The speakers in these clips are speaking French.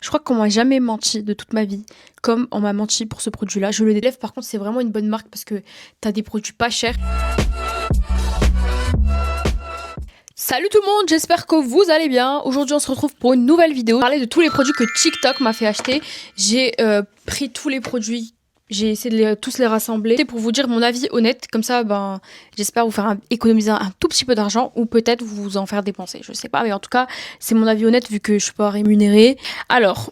Je crois qu'on m'a jamais menti de toute ma vie, comme on m'a menti pour ce produit-là. Je le délève, par contre, c'est vraiment une bonne marque parce que t'as des produits pas chers. Salut tout le monde, j'espère que vous allez bien. Aujourd'hui, on se retrouve pour une nouvelle vidéo. Parler de tous les produits que TikTok m'a fait acheter. J'ai pris tous les produits. J'ai essayé de tous les rassembler. C'est pour vous dire mon avis honnête. Comme ça, j'espère vous faire économiser un tout petit peu d'argent ou peut-être vous en faire dépenser. Je sais pas, mais en tout cas, c'est mon avis honnête vu que je suis pas rémunérée. Alors,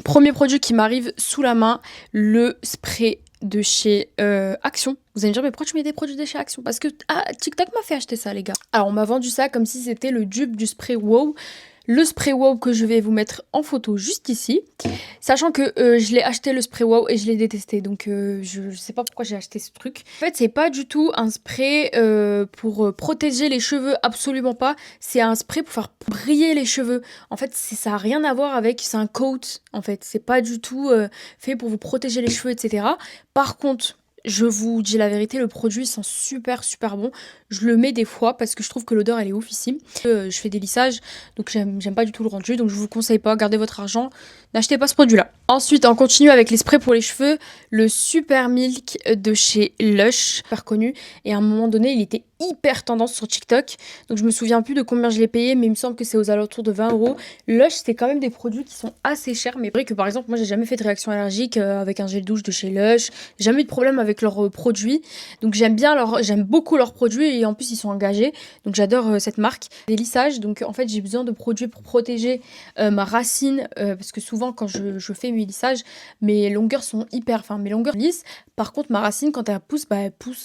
premier produit qui m'arrive sous la main, le spray de chez Action. Vous allez me dire, mais pourquoi tu mets des produits de chez Action? Parce que TikTok m'a fait acheter ça, les gars. Alors, on m'a vendu ça comme si c'était le dupe du spray Wow. Le spray Wow que je vais vous mettre en photo juste ici. Sachant que je l'ai acheté le spray Wow et je l'ai détesté. Donc je sais pas pourquoi j'ai acheté ce truc. En fait, c'est pas du tout un spray pour protéger les cheveux, absolument pas. C'est un spray pour faire briller les cheveux. En fait, ça a rien à voir avec, c'est un coat. En fait, c'est pas du tout fait pour vous protéger les cheveux, etc. Par contre, je vous dis la vérité, le produit sent super bon. Je le mets des fois parce que je trouve que l'odeur elle est oufissime. Je fais des lissages, donc j'aime pas du tout le rendu. Donc je vous conseille pas, gardez votre argent, n'achetez pas ce produit là. Ensuite, on continue avec les sprays pour les cheveux. Le Super Milk de chez Lush, super connu. Et à un moment donné, il était hyper tendance sur TikTok. Donc je me souviens plus de combien je l'ai payé, mais il me semble que c'est aux alentours de 20 €. Lush, c'est quand même des produits qui sont assez chers. Mais vrai que par exemple, moi j'ai jamais fait de réaction allergique avec un gel douche de chez Lush. J'ai jamais eu de problème avec leurs produits. Donc j'aime beaucoup leurs produits et en plus ils sont engagés. Donc j'adore cette marque. Des lissages, donc en fait j'ai besoin de produits pour protéger ma racine parce que souvent quand je fais mes lissages, mes longueurs sont mes longueurs lisses. Par contre ma racine quand elle pousse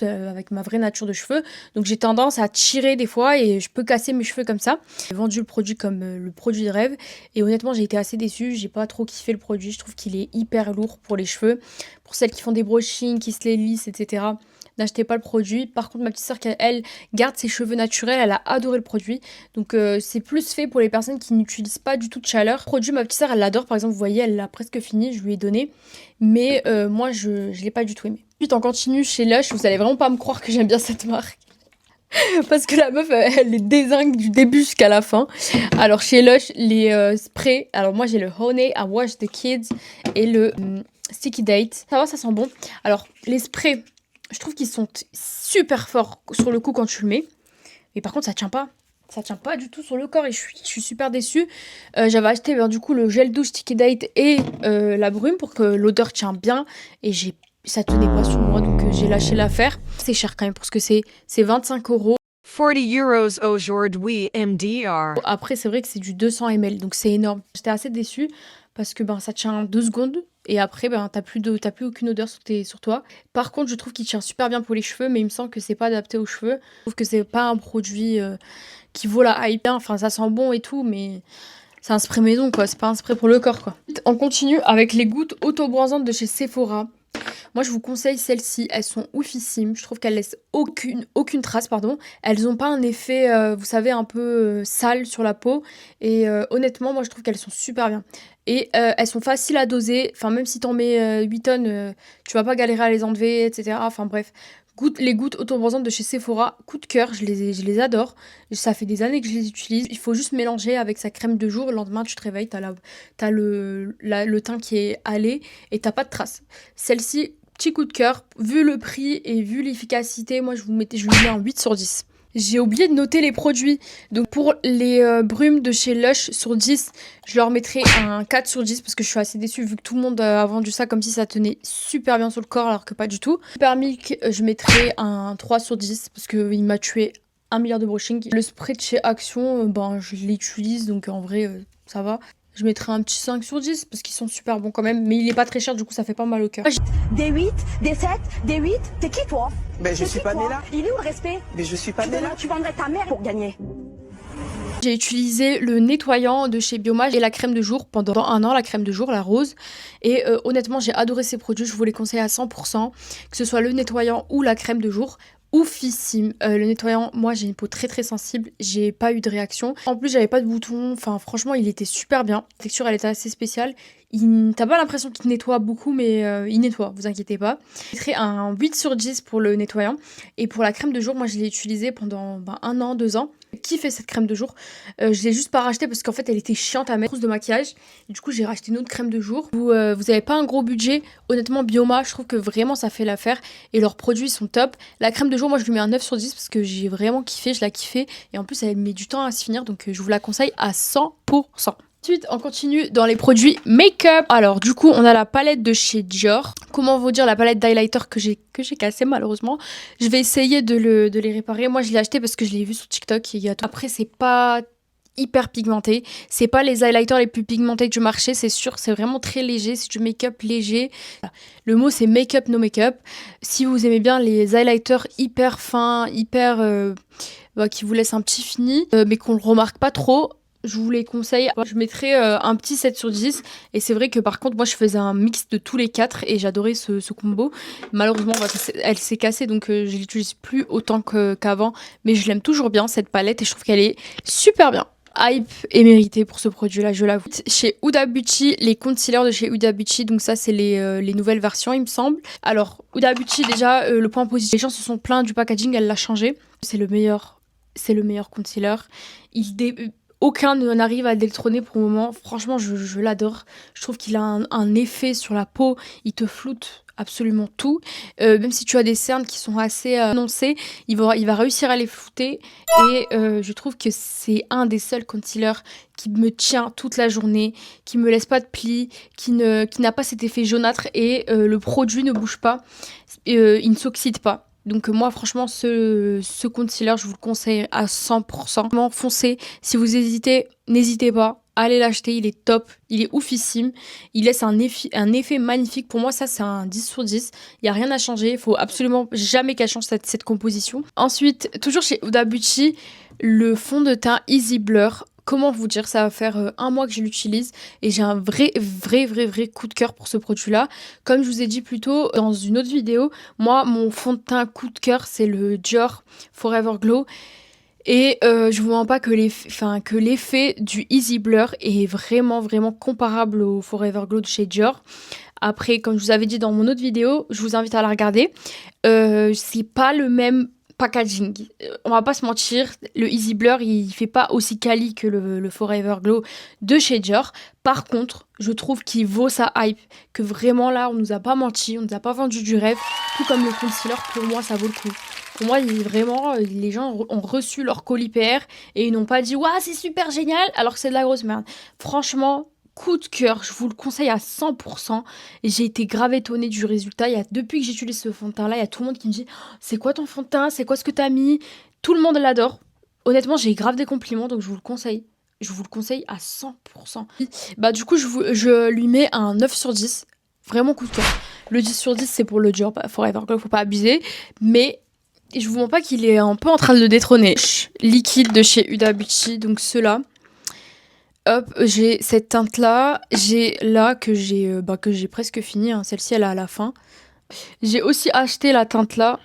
avec ma vraie nature de cheveux. Donc j'ai tendance à tirer des fois et je peux casser mes cheveux comme ça. J'ai vendu le produit comme le produit de rêve et honnêtement j'ai été assez déçue. J'ai pas trop kiffé le produit. Je trouve qu'il est hyper lourd pour les cheveux. Pour celles qui font des brushings, qui se les lissent, etc. N'achetez pas le produit. Par contre, ma petite sœur, elle garde ses cheveux naturels, elle a adoré le produit. Donc c'est plus fait pour les personnes qui n'utilisent pas du tout de chaleur. Le produit, ma petite sœur, elle l'adore. Par exemple, vous voyez, elle l'a presque fini, je lui ai donné. Mais moi, je l'ai pas du tout aimé. Ensuite, on continue chez Lush. Vous allez vraiment pas me croire que j'aime bien cette marque. Parce que la meuf, elle les dézingue du début jusqu'à la fin. Alors, chez Lush, les sprays. Alors, moi, j'ai le Honey I Wash the Kids et le Sticky Date. Ça va, ça sent bon. Alors, les sprays, je trouve qu'ils sont super forts sur le coup quand tu le mets. Mais par contre, ça tient pas. Ça tient pas du tout sur le corps et je suis super déçue. J'avais acheté du coup le gel douche Sticky Date et la brume pour que l'odeur tienne bien. Et ça tenait pas sur moi, donc j'ai lâché l'affaire. C'est cher quand même parce que c'est 25 €. 40 € aujourd'hui MDR. Après, c'est vrai que c'est du 200 ml, donc c'est énorme. J'étais assez déçue parce que ça tient 2 secondes et après, t'as plus aucune odeur sur toi. Par contre, je trouve qu'il tient super bien pour les cheveux, mais il me semble que c'est pas adapté aux cheveux. Je trouve que c'est pas un produit qui vaut la hype. Enfin, ça sent bon et tout, mais c'est un spray maison, quoi. C'est pas un spray pour le corps, quoi. On continue avec les gouttes auto-bronzantes de chez Sephora. Moi, je vous conseille celles-ci. Elles sont oufissimes. Je trouve qu'elles laissent aucune trace, pardon. Elles n'ont pas un effet, vous savez, un peu sale sur la peau. Et honnêtement, moi, je trouve qu'elles sont super bien. Et elles sont faciles à doser. Enfin, même si t'en mets 8 tonnes, tu vas pas galérer à les enlever, etc. Enfin, bref. Les gouttes auto-bronzantes de chez Sephora, coup de cœur, je les adore. Ça fait des années que je les utilise. Il faut juste mélanger avec sa crème de jour. Le lendemain, tu te réveilles, t'as le teint qui est allé et t'as pas de traces. Celle-ci, petit coup de cœur. Vu le prix et vu l'efficacité, moi je lui mets un 8 sur 10. J'ai oublié de noter les produits. Donc pour les brumes de chez Lush sur 10, je leur mettrai un 4 sur 10 parce que je suis assez déçue vu que tout le monde a vendu ça comme si ça tenait super bien sur le corps alors que pas du tout. Super Milk, je mettrai un 3 sur 10 parce qu'il m'a tué 1 milliard de brushing. Le spray de chez Action, je l'utilise donc en vrai ça va. Je mettrai un petit 5 sur 10 parce qu'ils sont super bons quand même. Mais il est pas très cher, du coup ça fait pas mal au cœur. Des 8, des 7, des 8, t'es qui toi? Mais je suis pas né là. Il est où le respect? Mais je suis pas né là. Tu vendrais ta mère pour gagner. J'ai utilisé le nettoyant de chez Biomage et la crème de jour pendant 1 an, la crème de jour, la rose. Et honnêtement, j'ai adoré ces produits, je vous les conseille à 100%, que ce soit le nettoyant ou la crème de jour. Oufissime. Le nettoyant, moi j'ai une peau très sensible, j'ai pas eu de réaction. En plus, j'avais pas de boutons, enfin franchement, il était super bien. La texture, elle était assez spéciale. T'as pas l'impression qu'il nettoie beaucoup, mais il nettoie, vous inquiétez pas. Je mettrai un 8 sur 10 pour le nettoyant. Et pour la crème de jour, moi je l'ai utilisée pendant 1 an, 2 ans. Kiffé cette crème de jour. Je l'ai juste pas rachetée parce qu'en fait elle était chiante à mettre, trousse de maquillage. Et du coup j'ai racheté une autre crème de jour. Vous avez pas un gros budget, honnêtement Bioma, je trouve que vraiment ça fait l'affaire. Et leurs produits sont top. La crème de jour, moi je lui mets un 9 sur 10 parce que j'ai vraiment kiffé, je l'ai kiffé. Et en plus elle met du temps à se finir, donc je vous la conseille à 100%. Ensuite, on continue dans les produits make-up. Alors, du coup, on a la palette de chez Dior. Comment vous dire, la palette d'highlighter que j'ai cassée malheureusement. Je vais essayer de les réparer. Moi, je l'ai acheté parce que je l'ai vu sur TikTok. Après, c'est pas hyper pigmenté. C'est pas les highlighters les plus pigmentés du marché, c'est sûr. C'est vraiment très léger. C'est du make-up léger. Le mot, c'est make-up, no make-up. Si vous aimez bien les highlighters hyper fins, qui vous laissent un petit fini, mais qu'on le remarque pas trop, je vous les conseille. Je mettrais un petit 7 sur 10. Et c'est vrai que par contre, moi, je faisais un mix de tous les 4 et j'adorais ce combo. Malheureusement, elle s'est cassée, donc je l'utilise plus autant qu'avant. Mais je l'aime toujours bien, cette palette, et je trouve qu'elle est super bien. Hype et mérité pour ce produit-là, je l'avoue. Chez Huda Beauty, les concealers de chez Huda Beauty, donc ça, c'est les nouvelles versions, il me semble. Alors, Huda Beauty, déjà, le point positif, les gens se sont plaints du packaging, elle l'a changé. C'est le meilleur concealer. Aucun n'arrive à le détrôner pour le moment. Franchement, je l'adore. Je trouve qu'il a un effet sur la peau. Il te floute absolument tout. Même si tu as des cernes qui sont assez énoncées, il va réussir à les flouter. Et je trouve que c'est un des seuls concealers qui me tient toute la journée, qui me laisse pas de plis, qui n'a pas cet effet jaunâtre. Et le produit ne bouge pas. Il ne s'oxyde pas. Donc moi franchement ce concealer je vous le conseille à 100%. Vraiment foncez, si vous hésitez, n'hésitez pas, allez l'acheter, il est top, il est oufissime, il laisse un effet magnifique. Pour moi ça c'est un 10 sur 10, il n'y a rien à changer, il faut absolument jamais qu'elle change cette composition. Ensuite, toujours chez Huda Beauty, le fond de teint Easy Blur. Comment vous dire, ça va faire un mois que je l'utilise et j'ai un vrai coup de cœur pour ce produit-là. Comme je vous ai dit plus tôt dans une autre vidéo, moi, mon fond de teint coup de cœur, c'est le Dior Forever Glow. Et je vous mens pas que l'effet du Easy Blur est vraiment comparable au Forever Glow de chez Dior. Après, comme je vous avais dit dans mon autre vidéo, je vous invite à la regarder. C'est pas le même packaging. On va pas se mentir, le Easy Blur, il fait pas aussi quali que le Forever Glow de chez Dior. Par contre, je trouve qu'il vaut sa hype. Que vraiment là, on nous a pas menti, on nous a pas vendu du rêve. Tout comme le concealer, pour moi, ça vaut le coup. Pour moi, les gens ont reçu leur colis PR et ils n'ont pas dit « Waouh, c'est super génial !» alors que c'est de la grosse merde. Franchement, coup de cœur, je vous le conseille à 100%. Et j'ai été grave étonnée du résultat. Depuis que j'utilise ce fond de teint là, il y a tout le monde qui me dit c'est quoi ton fond de teint, c'est quoi ce que t'as mis. Tout le monde l'adore. Honnêtement, j'ai grave des compliments, donc je vous le conseille. Je vous le conseille à 100%. Bah du coup, je lui mets un 9 sur 10. Vraiment coup de cœur. Le 10 sur 10, c'est pour le Dior Forever Glow, faut pas abuser. Mais je vous mens pas qu'il est un peu en train de le détrôner. Liquide de chez Huda Beauty, donc ceux-là. Hop, j'ai cette teinte là, j'ai là que j'ai presque fini, hein. Celle-ci elle est à la fin. J'ai aussi acheté la teinte là.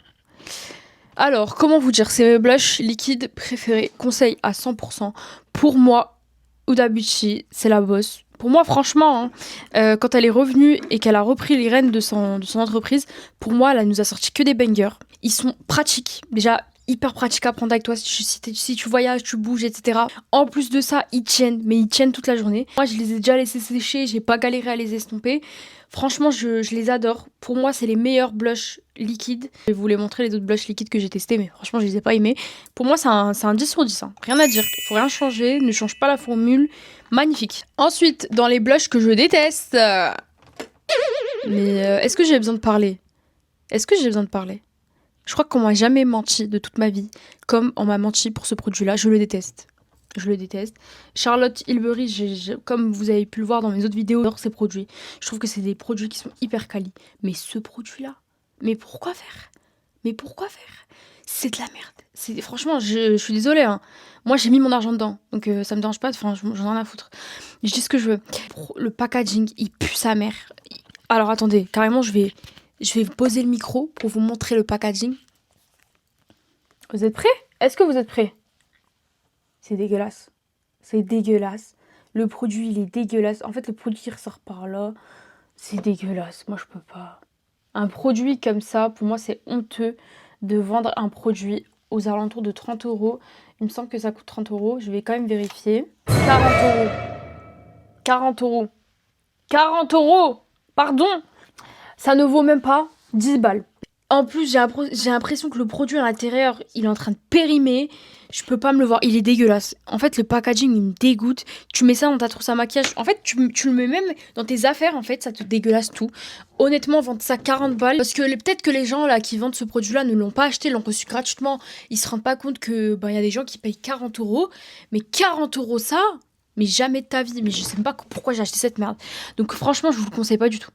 Alors, comment vous dire, c'est mes blushs liquides préférés, conseil à 100%. Pour moi, Huda Beauty, c'est la boss. Pour moi, franchement, hein, quand elle est revenue et qu'elle a repris les rênes de son entreprise, pour moi, elle nous a sorti que des bangers. Ils sont pratiques, déjà hyper pratiques à prendre avec toi si tu voyages, tu bouges, etc. En plus de ça, ils tiennent toute la journée. Moi, je les ai déjà laissés sécher, j'ai pas galéré à les estomper. Franchement, je les adore. Pour moi, c'est les meilleurs blushs liquides. Je vais vous les montrer les autres blushs liquides que j'ai testés, mais franchement, je les ai pas aimés. Pour moi, c'est un 10 sur 10. Hein. Rien à dire. Il faut rien changer. Ne change pas la formule. Magnifique. Ensuite, dans les blushs que je déteste. Mais est-ce que j'ai besoin de parler? Je crois qu'on m'a jamais menti de toute ma vie, comme on m'a menti pour ce produit-là. Je le déteste. Charlotte Tilbury, comme vous avez pu le voir dans mes autres vidéos, j'adore ces produits. Je trouve que c'est des produits qui sont hyper quali. Mais ce produit-là, mais pourquoi faire? C'est de la merde. Franchement, je suis désolée. Hein. Moi, j'ai mis mon argent dedans, donc ça me dérange pas. Enfin, j'en ai rien à foutre. Je dis ce que je veux. Le packaging, il pue sa mère. Alors attendez, carrément, je vais poser le micro pour vous montrer le packaging. Vous êtes prêts? Est-ce que vous êtes prêts? C'est dégueulasse. Le produit, il est dégueulasse. En fait, le produit qui ressort par là, c'est dégueulasse. Moi, je peux pas. Un produit comme ça, pour moi, c'est honteux de vendre un produit aux alentours de 30 €. Il me semble que ça coûte 30 euros. Je vais quand même vérifier. 40 euros. 40 euros. 40 euros. Pardon. Ça ne vaut même pas 10 balles. En plus, j'ai l'impression que le produit à l'intérieur, il est en train de périmer. Je peux pas me le voir. Il est dégueulasse. En fait, le packaging, il me dégoûte. Tu mets ça dans ta trousse à maquillage. En fait, tu le mets même dans tes affaires. En fait, ça te dégueulasse tout. Honnêtement, vendre ça 40 balles. Parce que peut-être que les gens là qui vendent ce produit-là ne l'ont pas acheté, l'ont reçu gratuitement. Ils se rendent pas compte que y a des gens qui payent 40 euros. Mais 40 euros, ça, mais jamais de ta vie. Mais je sais même pas pourquoi j'ai acheté cette merde. Donc, franchement, je vous le conseille pas du tout.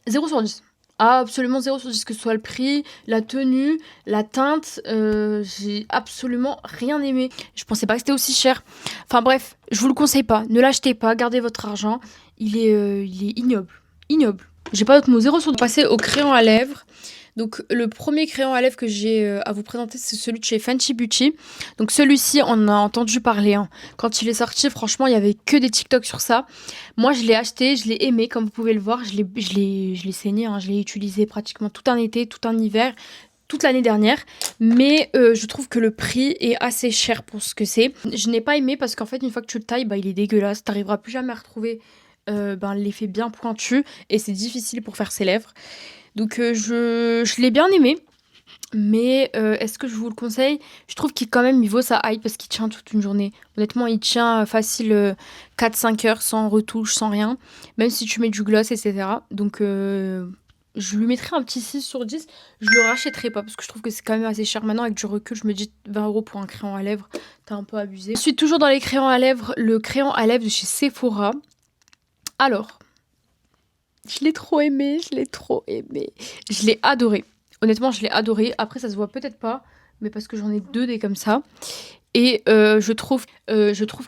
0 sur 10. Ah, absolument 0 sur 10, que ce soit le prix, la tenue, la teinte, j'ai absolument rien aimé. Je pensais pas que c'était aussi cher. Enfin bref, je vous le conseille pas, ne l'achetez pas, gardez votre argent. Il est ignoble, ignoble. J'ai pas d'autre mot, 0 sur 10. Passer au crayon à lèvres. Donc le premier crayon à lèvres que j'ai à vous présenter, c'est celui de chez Fenty Beauty. Donc celui-ci, on en a entendu parler. Hein. Quand il est sorti, franchement, il y avait que des TikTok sur ça. Moi, je l'ai acheté, je l'ai aimé, comme vous pouvez le voir. Je l'ai saigné, hein. Je l'ai utilisé pratiquement tout un été, tout un hiver, toute l'année dernière. Mais je trouve que le prix est assez cher pour ce que c'est. Je n'ai pas aimé parce qu'en fait, une fois que tu le tailles, il est dégueulasse. T'arriveras plus jamais à retrouver l'effet bien pointu. Et c'est difficile pour faire ses lèvres. Donc je l'ai bien aimé, mais est-ce que je vous le conseille? Je trouve qu'il quand même il vaut sa hype parce qu'il tient toute une journée. Honnêtement, il tient facile 4-5 heures sans retouche, sans rien, même si tu mets du gloss, etc. Donc je lui mettrai un petit 6 sur 10. Je le rachèterai pas parce que je trouve que c'est quand même assez cher. Maintenant, avec du recul, je me dis 20 euros pour un crayon à lèvres, t'as un peu abusé. Ensuite, toujours dans les crayons à lèvres, le crayon à lèvres de chez Sephora. Alors... je l'ai trop aimé, je l'ai trop aimé. Je l'ai adoré. Honnêtement, je l'ai adoré. Après, ça se voit peut-être pas, mais parce que j'en ai 2 des comme ça. Et je trouve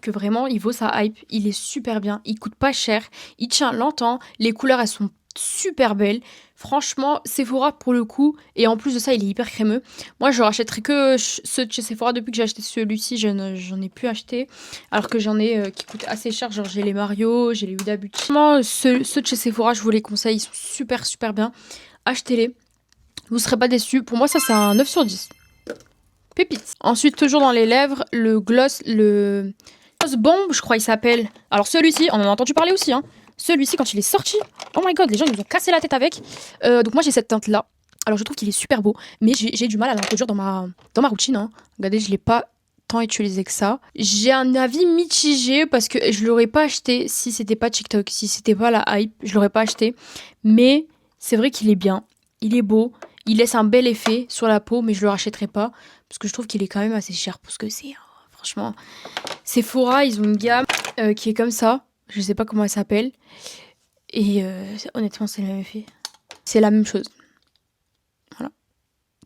que vraiment, il vaut sa hype. Il est super bien. Il coûte pas cher. Il tient longtemps. Les couleurs, elles sont super belles. Franchement, Sephora pour le coup. Et en plus de ça, il est hyper crémeux. Moi, je rachèterai que ceux de chez Sephora. Depuis que j'ai acheté celui-ci, j'en ai plus acheté. Alors que j'en ai qui coûtent assez cher. Genre, j'ai les Mario, j'ai les Huda Beauty. Franchement, ceux de chez Sephora, je vous les conseille. Ils sont super, super bien. Achetez-les. Vous serez pas déçus. Pour moi, ça, c'est un 9 sur 10. Pépite. Ensuite, toujours dans les lèvres, le gloss bomb, je crois il s'appelle. Alors celui-ci, on en a entendu parler aussi. Hein. Celui-ci, quand il est sorti, oh my god, les gens ils nous ont cassé la tête avec. Donc moi j'ai cette teinte là. Alors je trouve qu'il est super beau, mais j'ai du mal à l'introduire dans ma routine. Hein. Regardez, je l'ai pas tant utilisé que ça. J'ai un avis mitigé parce que je l'aurais pas acheté si c'était pas TikTok, si c'était pas la hype, je l'aurais pas acheté. Mais c'est vrai qu'il est bien, il est beau. Il laisse un bel effet sur la peau, mais je le rachèterai pas parce que je trouve qu'il est quand même assez cher pour ce que c'est. Franchement, Sephora, ils ont une gamme qui est comme ça. Je sais pas comment elle s'appelle. Et honnêtement, c'est le même effet. C'est la même chose. Voilà.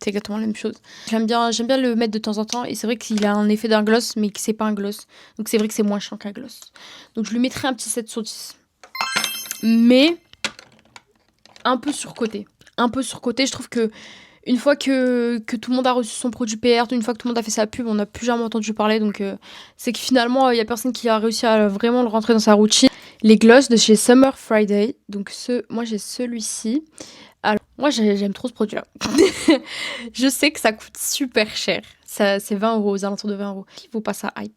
C'est exactement la même chose. J'aime bien le mettre de temps en temps. Et c'est vrai qu'il a un effet d'un gloss, mais que c'est pas un gloss. Donc c'est vrai que c'est moins chiant qu'un gloss. Donc je lui mettrai un petit 7 sur 10. Mais un peu surcoté. Je trouve que une fois que tout le monde a reçu son produit PR, une fois que tout le monde a fait sa pub, on n'a plus jamais entendu parler. Donc c'est que finalement, il n'y a personne qui a réussi à vraiment le rentrer dans sa routine. Les gloss de chez Summer Friday. Donc moi, j'ai celui-ci. Alors, moi, j'aime trop ce produit-là. Je sais que ça coûte super cher. C'est 20 euros, aux alentours de 20 euros. Il faut pas sa hype.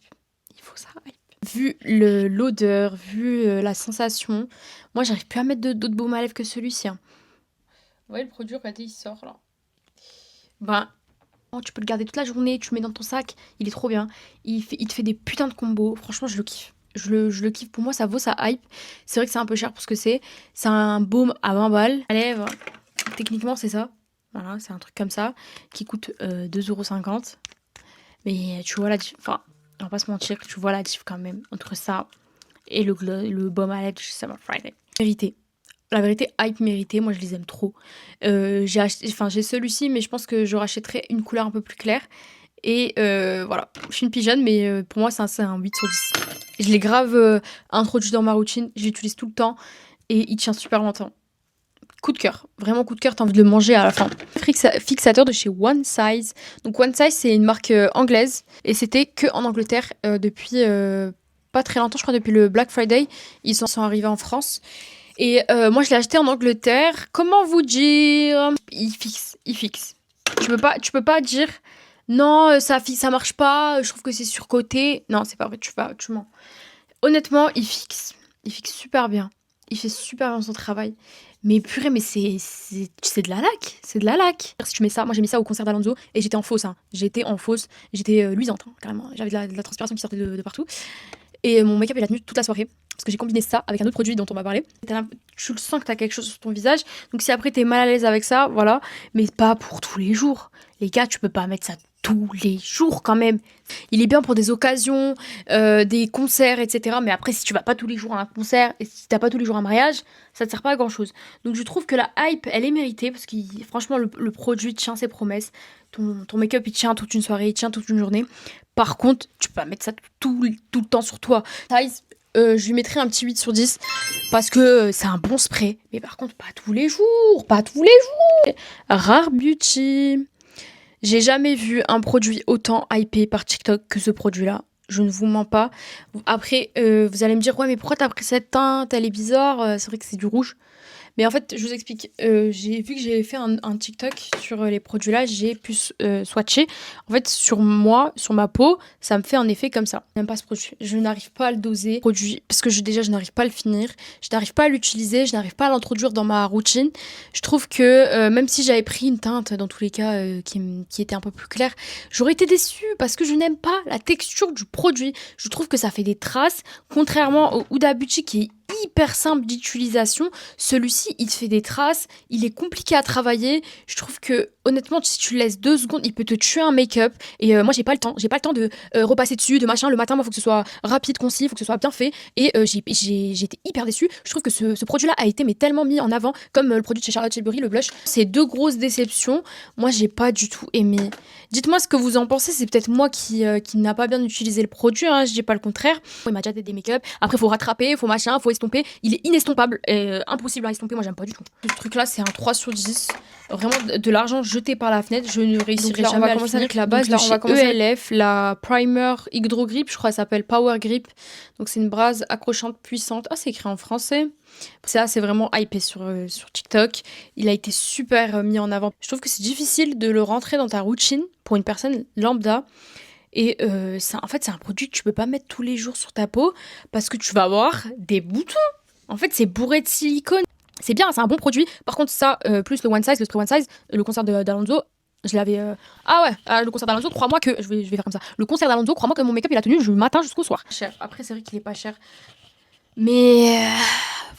Il faut sa hype. Vu l'odeur, vu la sensation, moi, j'arrive plus à mettre d'autres baumes à lèvres que celui-ci. Hein. Vous voyez le produit, regardez, il sort là. Tu peux le garder toute la journée, tu le mets dans ton sac, il est trop bien. Il te fait des putains de combos, franchement je le kiffe. Je le kiffe, pour moi ça vaut sa hype. C'est vrai que c'est un peu cher pour ce que c'est. C'est un baume à 20 balles. À lèvres, techniquement c'est ça. Voilà, c'est un truc comme ça, qui coûte 2,50 €. Mais tu vois la diff, enfin, on va pas se mentir, tu vois la diff quand même entre ça et le baume à lèvres de chez Summer Friday. Vérité. La vérité, hype mérité, moi je les aime trop. J'ai celui-ci, mais je pense que je rachèterai une couleur un peu plus claire. Et voilà, je suis une pigeonne, mais pour moi c'est un 8 sur 10. Je l'ai grave introduit dans ma routine, je l'utilise tout le temps et il tient super longtemps. Coup de cœur, vraiment coup de cœur, t'as envie de le manger à la fin. Fixateur de chez One Size. Donc One Size, c'est une marque anglaise et c'était que en Angleterre depuis pas très longtemps, je crois depuis le Black Friday. Ils sont arrivés en France. Et moi, je l'ai acheté en Angleterre. Comment vous dire? Il fixe. Tu peux pas dire non, ça marche pas, je trouve que c'est surcoté. Non, c'est pas vrai, tu mens. Honnêtement, il fixe super bien. Il fait super bien son travail. Mais purée, mais c'est de la laque. C'est de la laque. Si tu mets ça, moi j'ai mis ça au concert d'Alonso et j'étais en fausse. Hein. J'étais en fausse. J'étais luisante, hein, carrément. J'avais de la transpiration qui sortait de partout. Et mon make-up il a tenu toute la soirée. Parce que j'ai combiné ça avec un autre produit dont on va parler. Tu le sens que t'as quelque chose sur ton visage. Donc si après t'es mal à l'aise avec ça, voilà. Mais pas pour tous les jours. Les gars, tu peux pas mettre ça tous les jours quand même. Il est bien pour des occasions, des concerts, etc. Mais après, si tu vas pas tous les jours à un concert et si t'as pas tous les jours un mariage, ça te sert pas à grand chose. Donc je trouve que la hype, elle est méritée parce que franchement, le produit tient ses promesses. Ton make-up, il tient toute une soirée, il tient toute une journée. Par contre, tu peux pas mettre ça tout le temps sur toi. Size, je lui mettrai un petit 8 sur 10 parce que c'est un bon spray. Mais par contre, pas tous les jours, pas tous les jours. Rare Beauty. J'ai jamais vu un produit autant hypé par TikTok que ce produit-là. Je ne vous mens pas. Après, vous allez me dire, ouais, mais pourquoi t'as pris cette teinte? Elle est bizarre. C'est vrai que c'est du rouge. Mais en fait, je vous explique. J'ai vu que j'ai fait un TikTok sur les produits-là. J'ai pu swatcher. En fait, sur moi, sur ma peau, ça me fait un effet comme ça. Je n'aime pas ce produit. Je n'arrive pas à le doser. Produit, parce que déjà, je n'arrive pas à le finir. Je n'arrive pas à l'utiliser. Je n'arrive pas à l'introduire dans ma routine. Je trouve que même si j'avais pris une teinte, dans tous les cas, qui était un peu plus claire, j'aurais été déçue parce que je n'aime pas la texture du produit. Je trouve que ça fait des traces. Contrairement au Huda Beauty qui est hyper simple d'utilisation, celui-ci il te fait des traces, il est compliqué à travailler. Je trouve que honnêtement si tu le laisses 2 secondes il peut te tuer un make-up et moi j'ai pas le temps de repasser dessus, de machin. Le matin moi faut que ce soit rapide, concis, faut que ce soit bien fait et j'ai été hyper déçue. Je trouve que ce produit-là a été mais tellement mis en avant comme le produit de chez Charlotte Tilbury, le blush. C'est 2 grosses déceptions. Moi j'ai pas du tout aimé. Dites-moi ce que vous en pensez. C'est peut-être moi qui n'a pas bien utilisé le produit, hein, je dis pas le contraire. Il m'a déjà fait des make-up, après faut rattraper, faut machin, faut estomper. Il est inestompable, impossible à estomper, moi j'aime pas du tout. Ce truc là c'est un 3 sur 10. Vraiment de l'argent jeté par la fenêtre, je ne réussirai jamais à le finir. Avec la base de chez ELF, la Primer Hydro Grip, je crois qu'elle s'appelle Power Grip. Donc c'est une base accrochante puissante. Ah, c'est écrit en français. Ça, c'est vraiment hypé sur TikTok. Il a été super mis en avant. Je trouve que c'est difficile de le rentrer dans ta routine pour une personne lambda. Et en fait, c'est un produit que tu peux pas mettre tous les jours sur ta peau parce que tu vas avoir des boutons. En fait, c'est bourré de silicone. C'est bien, c'est un bon produit. Par contre, ça, plus le One Size, le spray One Size, le concert d'Alonso, je l'avais... Ah ouais, le concert d'Alonso, crois-moi que... Je vais faire comme ça. Le concert d'Alonso, crois-moi que mon make-up, il a tenu du matin jusqu'au soir. Cher. Après, c'est vrai qu'il est pas cher. Mais...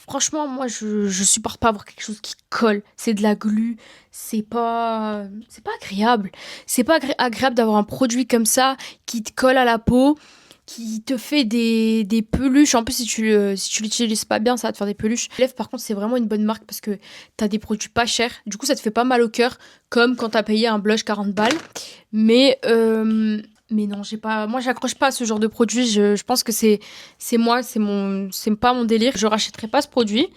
franchement, moi, je supporte pas avoir quelque chose qui colle. C'est de la glu. C'est pas agréable. C'est pas agréable d'avoir un produit comme ça qui te colle à la peau, qui te fait des peluches. En plus, si tu l'utilises pas bien, ça va te faire des peluches. Lève, par contre, c'est vraiment une bonne marque parce que t'as des produits pas chers. Du coup, ça te fait pas mal au cœur, comme quand t'as payé un blush 40 balles. Mais non, moi, j'accroche pas à ce genre de produit. Je pense que c'est pas mon délire. Je rachèterai pas ce produit.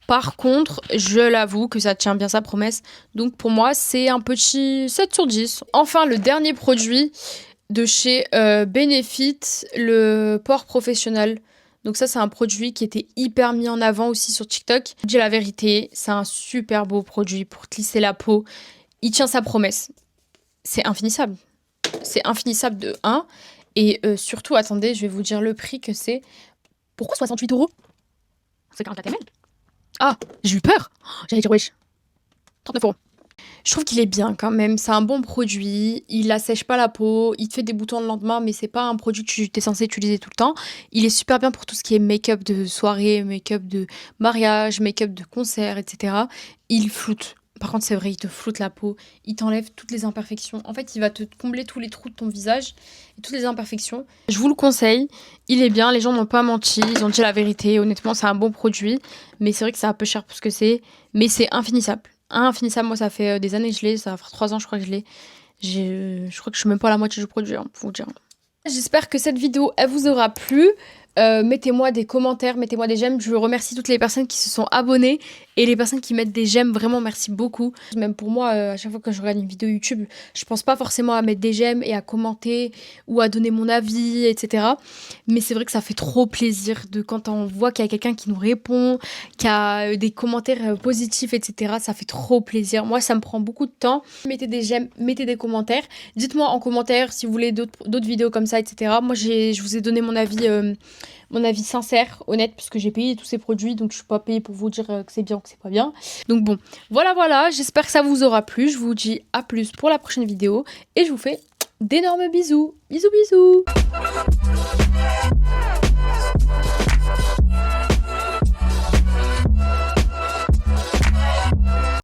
Par contre, je l'avoue que ça tient bien sa promesse. Donc, pour moi, c'est un petit 7 sur 10. Enfin, le dernier produit de chez Benefit, le pore professionnel. Donc ça, c'est un produit qui était hyper mis en avant aussi sur TikTok. Je dis la vérité, c'est un super beau produit pour te lisser la peau. Il tient sa promesse. C'est infinissable. C'est infinissable de 1. Et surtout, attendez, je vais vous dire le prix que c'est. Pourquoi 68 €? C'est 44 ml. Ah, j'ai eu peur. J'allais dire wesh. 39 €. Je trouve qu'il est bien quand même, c'est un bon produit, il assèche pas la peau, il te fait des boutons le lendemain, mais c'est pas un produit que tu es censé utiliser tout le temps. Il est super bien pour tout ce qui est make-up de soirée, make-up de mariage, make-up de concert, etc. Il floute. Par contre, c'est vrai, il te floute la peau, il t'enlève toutes les imperfections. En fait, il va te combler tous les trous de ton visage et toutes les imperfections. Je vous le conseille, il est bien, les gens n'ont pas menti, ils ont dit la vérité. Honnêtement, c'est un bon produit, mais c'est vrai que c'est un peu cher pour ce que c'est, mais c'est infinissable. Infinissable, moi ça fait des années que je l'ai, ça va faire 3 ans je crois que je l'ai. Je crois que je suis même pas à la moitié du produit, pour vous dire. J'espère que cette vidéo, elle vous aura plu. Mettez-moi des commentaires, mettez-moi des j'aime. Je remercie toutes les personnes qui se sont abonnées Et les personnes qui mettent des j'aime, vraiment merci beaucoup. Même pour moi, à chaque fois que je regarde une vidéo YouTube, je pense pas forcément à mettre des j'aime et à commenter ou à donner mon avis, etc. Mais c'est vrai que ça fait trop plaisir de quand on voit qu'il y a quelqu'un qui nous répond, qui a des commentaires positifs, etc. Ça fait trop plaisir. Moi, ça me prend beaucoup de temps. Mettez des j'aime, mettez des commentaires. Dites-moi en commentaire si vous voulez d'autres vidéos comme ça, etc. Moi, je vous ai donné mon avis sincère, honnête, puisque j'ai payé tous ces produits, donc je suis pas payée pour vous dire que c'est bien ou que c'est pas bien. Donc bon, voilà, j'espère que ça vous aura plu. Je vous dis à plus pour la prochaine vidéo et je vous fais d'énormes bisous. Bisous.